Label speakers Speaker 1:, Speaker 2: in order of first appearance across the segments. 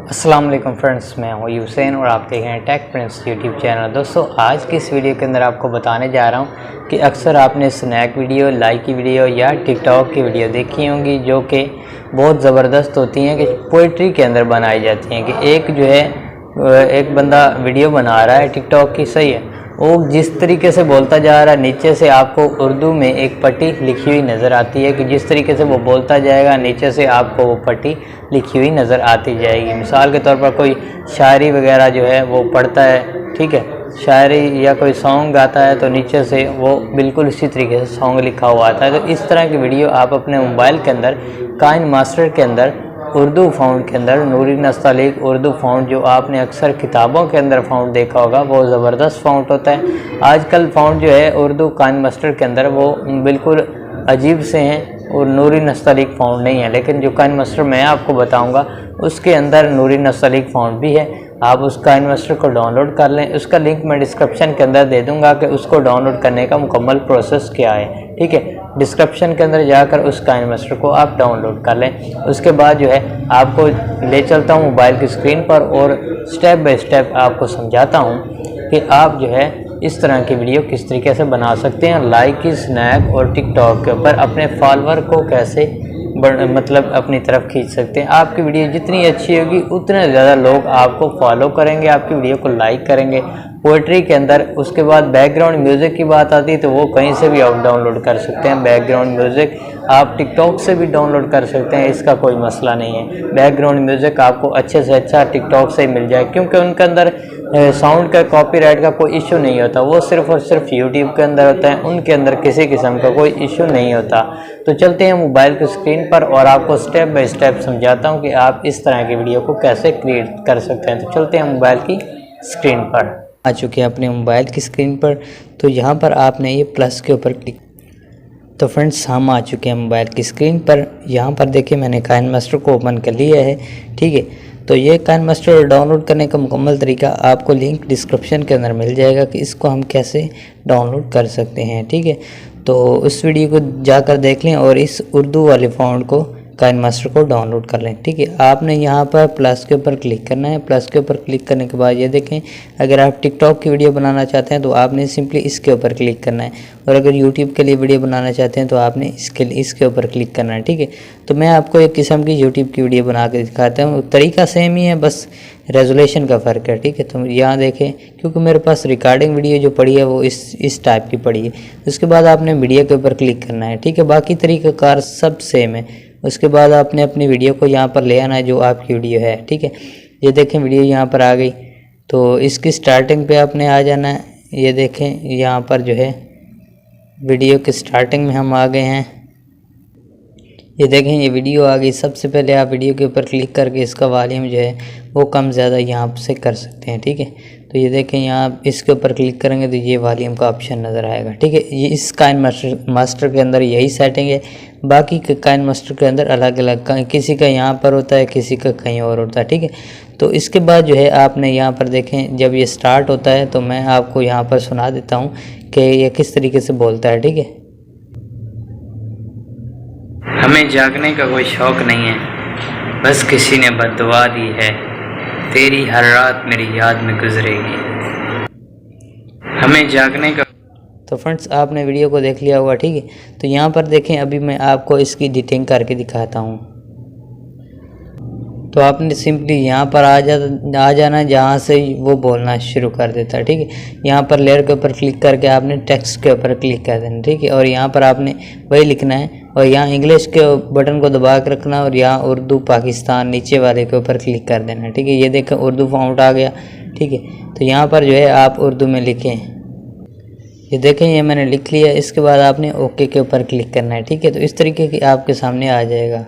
Speaker 1: अस्सलाम वालेकुम फ्रेंड्स, मैं हूँ यूसैन और आप देख रहे हैं टेक प्रिंस यूट्यूब चैनल। दोस्तों, आज की इस वीडियो के अंदर आपको बताने जा रहा हूँ कि अक्सर आपने स्नैक वीडियो, लाइक की वीडियो या टिकटॉक की वीडियो देखी होंगी जो कि बहुत ज़बरदस्त होती हैं, कि पोइट्री के अंदर बनाई जाती हैं। कि एक जो है एक बंदा वीडियो बना रहा है टिकटॉक की, सही है, वो जिस तरीके से बोलता जा रहा है, नीचे से आपको उर्दू में एक पट्टी लिखी हुई नज़र आती है कि जिस तरीके से वो बोलता जाएगा नीचे से आपको वो पट्टी लिखी हुई नज़र आती जाएगी। मिसाल के तौर पर कोई शायरी वगैरह जो है वो पढ़ता है, ठीक है, शायरी या कोई सॉन्ग गाता है तो नीचे से वो बिल्कुल इसी तरीके से सॉन्ग लिखा हुआ आता है। तो इस तरह की वीडियो आप अपने मोबाइल के अंदर काइन मास्टर के अंदर उर्दू फ़ॉन्ट के अंदर नूरी नस्तालिक उर्दू फ़ॉन्ट जो आपने अक्सर किताबों के अंदर फ़ॉन्ट देखा होगा, वो ज़बरदस्त फ़ॉन्ट होता है। आजकल फ़ॉन्ट जो है उर्दू काइन मास्टर के अंदर वो बिल्कुल अजीब से हैं और नूरी नस्तालिक फ़ॉन्ट नहीं है। लेकिन जो काइन मास्टर मैं आपको बताऊंगा उसके अंदर नूरी नस्तालिक फ़ॉन्ट भी है। आप उस काइन मास्टर को डाउनलोड कर लें, उसका लिंक मैं डिस्क्रिप्शन के अंदर दे दूंगा कि उसको डाउनलोड करने का मुकम्मल प्रोसेस क्या है, ठीक है। डिस्क्रिप्शन के अंदर जाकर उस काइन मास्टर को आप डाउनलोड कर लें। उसके बाद जो है आपको ले चलता हूँ मोबाइल की स्क्रीन पर और स्टेप बाय स्टेप आपको समझाता हूँ कि आप जो है इस तरह की वीडियो किस तरीके से बना सकते हैं। लाइक की स्नैप और टिकटॉक के ऊपर अपने फॉलोअर को कैसे मतलब अपनी तरफ खींच सकते हैं। आपकी वीडियो जितनी अच्छी होगी उतने ज़्यादा लोग आपको फॉलो करेंगे, आपकी वीडियो को लाइक करेंगे। पोइट्री के अंदर उसके बाद बैकग्राउंड म्यूज़िक की बात आती है तो वो कहीं से भी आप डाउनलोड कर सकते हैं। बैकग्राउंड म्यूज़िक आप टिकटॉक से भी डाउनलोड कर सकते हैं, इसका कोई मसला नहीं है। बैकग्राउंड म्यूज़िक आपको अच्छे से अच्छा टिकटॉक से मिल जाए, क्योंकि उनके अंदर साउंड का कॉपीराइट का कोई इशू नहीं होता, वो सिर्फ़ और सिर्फ यूट्यूब के अंदर होता है, उनके अंदर किसी किस्म का कोई इशू नहीं होता। तो चलते हैं मोबाइल की स्क्रीन पर और आपको स्टेप बाय स्टेप समझाता हूँ कि आप इस तरह की वीडियो को कैसे क्रिएट कर सकते हैं। तो चलते हैं मोबाइल की स्क्रीन पर। आ चुके हैं अपने मोबाइल की स्क्रीन पर। तो यहाँ पर आपने ये प्लस के ऊपर क्लिक। तो फ्रेंड्स, हम आ चुके हैं मोबाइल की स्क्रीन पर। यहाँ पर देखिए मैंने काइन मास्टर को ओपन कर लिया है, ठीक है। तो ये काइन मास्टर डाउनलोड करने का मुकम्मल तरीका आपको लिंक डिस्क्रिप्शन के अंदर मिल जाएगा कि इसको हम कैसे डाउनलोड कर सकते हैं, ठीक है। तो उस वीडियो को जाकर देख लें और इस उर्दू वाले फ़ॉन्ट को काइन मास्टर को डाउनलोड कर लें, ठीक है। आपने यहाँ पर प्लस के ऊपर क्लिक करना है। प्लस के ऊपर क्लिक करने के बाद ये देखें, अगर आप टिकटॉक की वीडियो बनाना चाहते हैं तो आपने सिंपली इसके ऊपर क्लिक करना है, और अगर यूट्यूब के लिए वीडियो बनाना चाहते हैं तो आपने इसके ऊपर क्लिक करना है, ठीक है। तो मैं आपको एक किस्म की यूट्यूब की वीडियो बना के दिखाता हूँ। तरीका सेम ही है, बस रेजोल्यूशन का फ़र्क है, ठीक है। तो यहाँ देखें, क्योंकि मेरे पास रिकॉर्डिंग वीडियो जो पड़ी है वो इस टाइप की पड़ी है। उसके बाद आपने मीडिया के ऊपर क्लिक करना है, ठीक है। बाकी तरीक़ाकार सब सेम है। उसके बाद आपने अपनी वीडियो को यहाँ पर ले आना है जो आपकी वीडियो है, ठीक है। ये देखें वीडियो यहाँ पर आ गई, तो इसकी स्टार्टिंग पे आपने आ जाना है। ये देखें यहाँ पर जो है वीडियो की स्टार्टिंग में हम आ गए हैं। ये देखें ये वीडियो आ गई। सबसे पहले आप वीडियो के ऊपर क्लिक करके इसका वॉल्यूम जो है वो कम ज़्यादा यहाँ से कर सकते हैं, ठीक है। तो ये देखें यहाँ इसके ऊपर क्लिक करेंगे तो ये वॉल्यूम का ऑप्शन नज़र आएगा, ठीक है। ये इस काइन मास्टर के अंदर यही सेटिंग है। बाकी के काइन मास्टर के अंदर अलग अलग, किसी का यहाँ पर होता है, किसी का कहीं और होता है, ठीक है। तो इसके बाद जो है आपने यहाँ पर देखें, जब ये स्टार्ट होता है तो मैं आपको यहाँ पर सुना देता हूँ कि ये किस तरीके से बोलता है, ठीक है।
Speaker 2: हमें जागने का कोई शौक नहीं है, बस किसी ने बद्दुआ दी है, तेरी हर रात मेरी याद में गुजरेगी। हमें जागने का।
Speaker 1: तो फ्रेंड्स, आपने वीडियो को देख लिया होगा, ठीक है। तो यहाँ पर देखें, अभी मैं आपको इसकी एडिटिंग करके दिखाता हूँ। तो आपने सिंपली यहाँ पर आ जाना जहाँ से वो बोलना शुरू कर देता है, ठीक है। यहाँ पर लेयर के ऊपर क्लिक करके आपने टेक्स्ट के ऊपर क्लिक कर देना, ठीक है। और यहाँ पर आपने वही लिखना है और यहाँ इंग्लिश के बटन को दबा कर रखना और यहाँ उर्दू पाकिस्तान नीचे वाले के ऊपर क्लिक कर देना, ठीक है। ये देखें उर्दू फ़ॉन्ट आ गया, ठीक है। तो यहाँ पर जो है आप उर्दू में लिखें। ये देखें ये मैंने लिख लिया। इसके बाद आपने ओके के ऊपर क्लिक करना है, ठीक है। तो इस तरीके की आपके सामने आ जाएगा।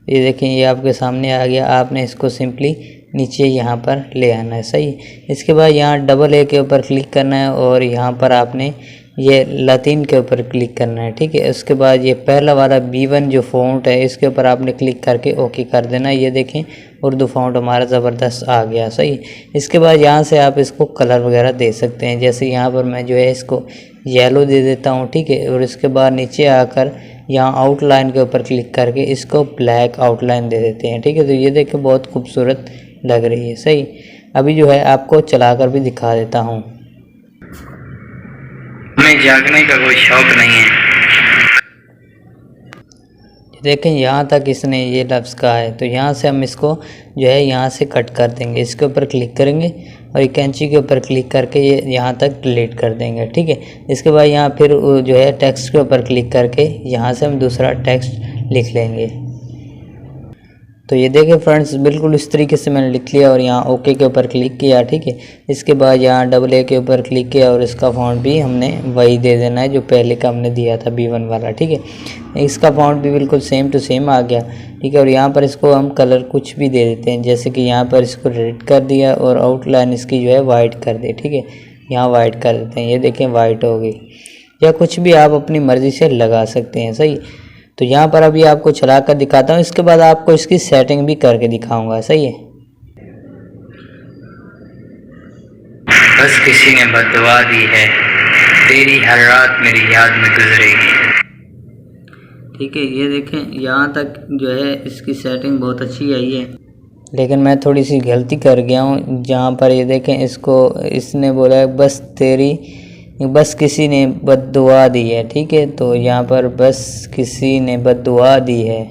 Speaker 1: ये देखें ये आपके सामने आ गया। आपने इसको सिंपली नीचे यहाँ पर ले आना है, सही। इसके बाद यहाँ डबल ए के ऊपर क्लिक करना है और यहाँ पर आपने ये लातीन के ऊपर क्लिक करना है, ठीक है। उसके बाद ये पहला वाला B1 जो फ़ॉन्ट है इसके ऊपर आपने क्लिक करके ओके कर देना। ये देखें उर्दू फ़ॉन्ट हमारा ज़बरदस्त आ गया, सही। इसके बाद यहाँ से आप इसको कलर वगैरह दे सकते हैं, जैसे यहाँ पर मैं जो है इसको येलो दे देता हूँ, ठीक है। और इसके बाद नीचे आकर यहाँ आउटलाइन के ऊपर क्लिक करके इसको ब्लैक आउटलाइन दे देते हैं, ठीक है। तो ये देखें बहुत खूबसूरत लग रही है। सही, अभी जो है आपको चलाकर भी दिखा देता हूँ।
Speaker 2: हमें जागने का कोई शौक नहीं है।
Speaker 1: देखें यहाँ तक इसने ये लफ्ज़ कहा है, तो यहाँ से हम इसको जो है यहाँ से कट कर देंगे। इसके ऊपर क्लिक करेंगे और ये कैंची के ऊपर क्लिक करके ये यहाँ तक डिलीट कर देंगे। ठीक है, इसके बाद यहाँ फिर जो है टेक्स्ट के ऊपर क्लिक करके यहाँ से हम दूसरा टेक्स्ट लिख लेंगे। तो ये देखें फ्रेंड्स, बिल्कुल इस तरीके से मैंने लिख लिया और यहाँ ओके के ऊपर क्लिक किया। ठीक है, इसके बाद यहाँ डबल ए के ऊपर क्लिक किया और इसका फ़ॉन्ट भी हमने वही दे देना है जो पहले का हमने दिया था B1 वाला। ठीक है, इसका फ़ॉन्ट भी बिल्कुल सेम टू सेम आ गया। ठीक है, और यहाँ पर इसको हम कलर कुछ भी दे देते हैं, जैसे कि यहाँ पर इसको रेड कर दिया और आउटलाइन इसकी जो है वाइट कर दे। ठीक है, यहाँ वाइट कर देते हैं, ये देखें वाइट हो गई, या कुछ भी आप अपनी मर्ज़ी से लगा सकते हैं। सही, तो यहाँ पर अभी आपको चला कर दिखाता हूँ, इसके बाद आपको इसकी सेटिंग भी करके दिखाऊंगा। सही है,
Speaker 2: बस किसी ने बददुआ दी है, तेरी हर रात मेरी याद में गुजरेगी।
Speaker 1: ठीक है, ये देखें यहाँ तक जो है इसकी सेटिंग बहुत अच्छी आई है, लेकिन मैं थोड़ी सी गलती कर गया हूँ। जहाँ पर ये देखें इसको इसने बोला है बस किसी ने बद्दुआ दी है। ठीक है, तो यहाँ पर बस किसी ने बद्दुआ दी है।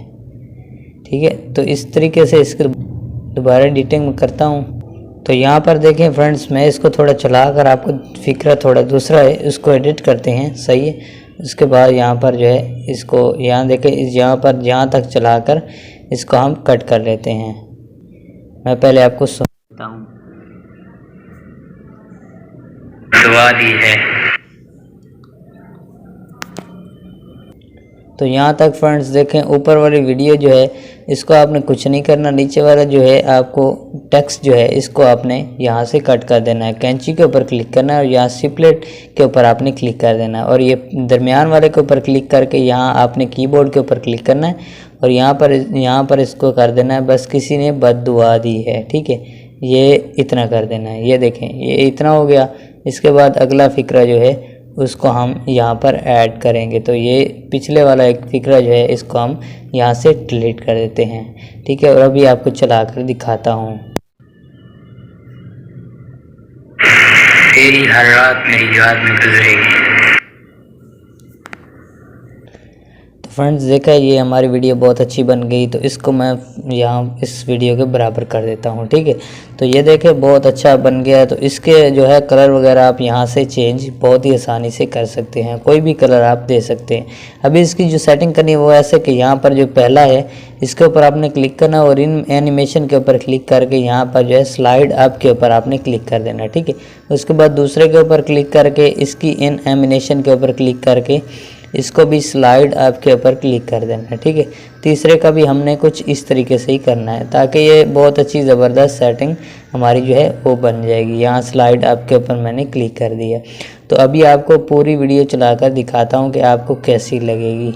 Speaker 1: ठीक है, तो इस तरीके से इसके दोबारा एडिटिंग करता हूँ। तो यहाँ पर देखें फ्रेंड्स, मैं इसको थोड़ा चलाकर आपको फिक्रा थोड़ा दूसरा है, उसको एडिट करते हैं। सही है, उसके बाद यहाँ पर जो है इसको यहाँ देखें, यहाँ पर जहाँ तक चलाकर इसको हम कट कर लेते हैं। मैं पहले आपको सुनाता हूँ।
Speaker 2: दुआ दी है।
Speaker 1: तो यहाँ तक फ्रेंड्स देखें, ऊपर वाली वीडियो जो है इसको आपने कुछ नहीं करना, नीचे वाला जो है आपको टेक्स्ट जो है इसको आपने यहाँ से कट कर देना है। कैंची के ऊपर क्लिक करना है और यहाँ सिपलेट के ऊपर आपने क्लिक कर देना है और ये दरमियान वाले के ऊपर क्लिक करके यहाँ आपने कीबोर्ड के ऊपर क्लिक करना है और यहाँ पर इसको कर देना है बस किसी ने बद्दुआ दी है। ठीक है, ये इतना कर देना है। ये देखें, ये इतना हो गया। इसके बाद अगला फ़िक्रा जो है उसको हम यहाँ पर ऐड करेंगे। तो ये पिछले वाला एक फ़िक्रा जो है इसको हम यहाँ से डिलीट कर देते हैं। ठीक है, और अभी आपको चला कर दिखाता हूँ।
Speaker 2: तेरी हर रात मेरी याद में गुजरेगी।
Speaker 1: फ्रेंड्स देखा, ये हमारी वीडियो बहुत अच्छी बन गई, तो इसको मैं यहाँ इस वीडियो के बराबर कर देता हूँ। ठीक है, तो ये देखें बहुत अच्छा बन गया है। तो इसके जो है कलर वगैरह आप यहाँ से चेंज बहुत ही आसानी से कर सकते हैं, कोई भी कलर आप दे सकते हैं। अभी इसकी जो सेटिंग करनी है वो ऐसे कि यहाँ पर जो पहला है इसके ऊपर आपने क्लिक करना और इन एनिमेशन के ऊपर क्लिक करके यहाँ पर जो है स्लाइड अप के ऊपर आपने क्लिक कर देना। ठीक है, उसके बाद दूसरे के ऊपर क्लिक करके इसकी इन एनिमेशन के ऊपर क्लिक करके इसको भी स्लाइड अप के ऊपर क्लिक कर देना है। ठीक है, तीसरे का भी हमने कुछ इस तरीके से ही करना है ताकि ये बहुत अच्छी ज़बरदस्त सेटिंग हमारी जो है वो बन जाएगी। यहाँ स्लाइड अप के ऊपर मैंने क्लिक कर दिया। तो अभी आपको पूरी वीडियो चलाकर दिखाता हूँ कि आपको कैसी लगेगी।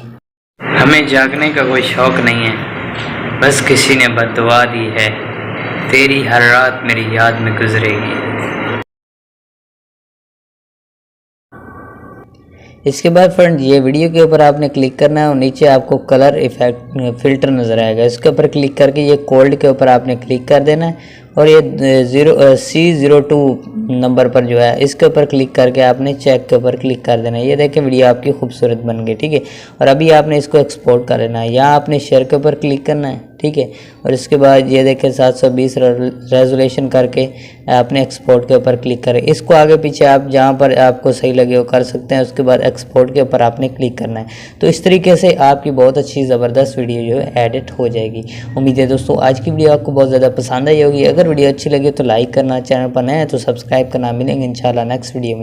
Speaker 2: हमें जागने का कोई शौक नहीं है, बस किसी ने बद्दुआ दी है, तेरी हर रात मेरी याद में गुजरेगी।
Speaker 1: इसके बाद फ्रेंड ये वीडियो के ऊपर आपने क्लिक करना है और नीचे आपको कलर इफेक्ट फ़िल्टर नज़र आएगा। इसके ऊपर क्लिक करके ये कोल्ड के ऊपर आपने क्लिक कर देना है और ये C02 नंबर पर जो है इसके ऊपर क्लिक करके आपने चेक के ऊपर क्लिक कर देना है। ये देखें वीडियो आपकी खूबसूरत बन गई। ठीक है, और अभी आपने इसको एक्सपोर्ट कर लेना है। यहाँ आपने शेयर के ऊपर क्लिक करना है। ठीक है, और इसके बाद ये देखें 720 रेजोल्यूशन करके आपने एक्सपोर्ट के ऊपर क्लिक करें। इसको आगे पीछे आप जहाँ पर आपको सही लगे वो कर सकते हैं। उसके बाद एक्सपोर्ट के ऊपर आपने क्लिक करना है। तो इस तरीके से आपकी बहुत अच्छी ज़बरदस्त वीडियो जो है एडिट हो जाएगी। उम्मीद है दोस्तों आज की वीडियो आपको बहुत ज़्यादा पसंद आई होगी। अगर वीडियो अच्छी लगे तो लाइक करना, चैनल पर नए हैं तो सब्सक्राइब करना। मिलेंगे इंशाल्लाह नेक्स्ट वीडियो में।